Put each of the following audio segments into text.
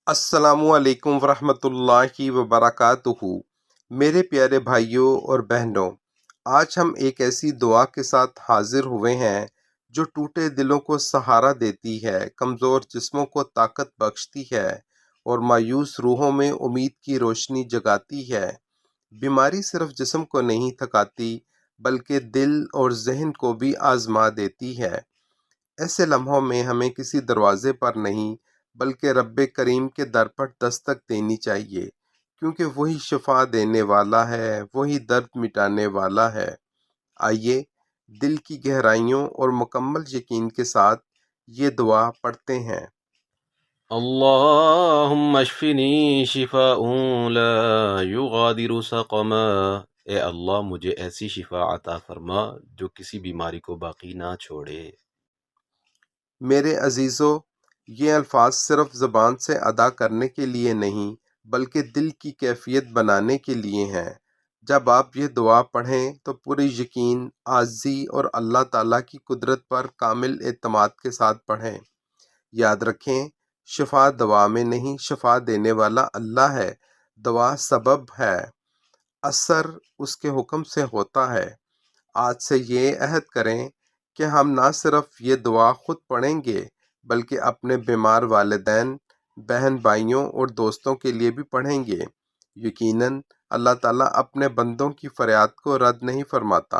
अस्सलामु अलैकुम वरहमतुल्लाहि वबरकातुहू। मेरे प्यारे भाइयों और बहनों, आज हम एक ऐसी दुआ के साथ हाजिर हुए हैं जो टूटे दिलों को सहारा देती है, कमज़ोर जिस्मों को ताकत बख्शती है और मायूस रूहों में उम्मीद की रोशनी जगाती है। बीमारी सिर्फ जिस्म को नहीं थकाती बल्कि दिल और जहन को भी आजमा देती है। ऐसे लम्हों में हमें किसी दरवाजे पर नहीं बल्कि रब्बे करीम के दर पर दस्तक देनी चाहिए, क्योंकि वही शिफा देने वाला है, वही दर्द मिटाने वाला है। आइए दिल की गहराइयों और मुकम्मल यकीन के साथ ये दुआ पढ़ते हैं। अल्लाहुम्मा अश्फिनी शिफाउन ला युगादिरु सक़मा। ए अल्लाह, मुझे ऐसी शिफा अता फरमा जो किसी बीमारी को बाकी ना छोड़े। मेरे अजीज़ों, ये अल्फाज सिर्फ ज़बान से अदा करने के लिए नहीं बल्कि दिल की कैफियत बनाने के लिए हैं। जब आप ये दुआ पढ़ें तो पूरे यकीन, आज़ी और अल्लाह ताला की कुदरत पर कामिल एतमाद के साथ पढ़ें। याद रखें, शिफा दवा में नहीं, शिफा देने वाला अल्लाह है। दवा सबब है, असर उसके हुक्म से होता है। आज से ये अहद करें कि हम ना सिर्फ ये दुआ खुद पढ़ेंगे बल्कि अपने बीमार वालिदैन, बहन भाइयों और दोस्तों के लिए भी पढ़ेंगे। यकीनन अल्लाह ताला अपने बंदों की फरियाद को रद्द नहीं फरमाता।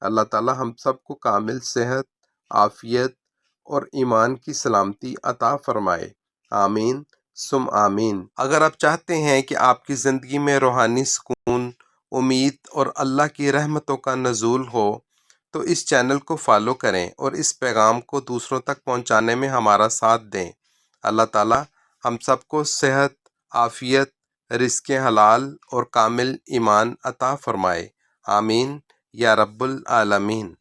अल्लाह ताला हम सबको कामिल सेहत, आफियत और ईमान की सलामती अता फरमाए। आमीन सुम आमीन। अगर आप चाहते हैं कि आपकी ज़िंदगी में रूहानी सुकून, उम्मीद और अल्लाह की रहमतों का नज़ूल हो, तो इस चैनल को फॉलो करें और इस पैगाम को दूसरों तक पहुंचाने में हमारा साथ दें। अल्लाह ताला हम सबको सेहत, आफियत, रिज़्क़ हलाल और कामिल ईमान अता फरमाए। आमीन या रब्बुल आलमीन।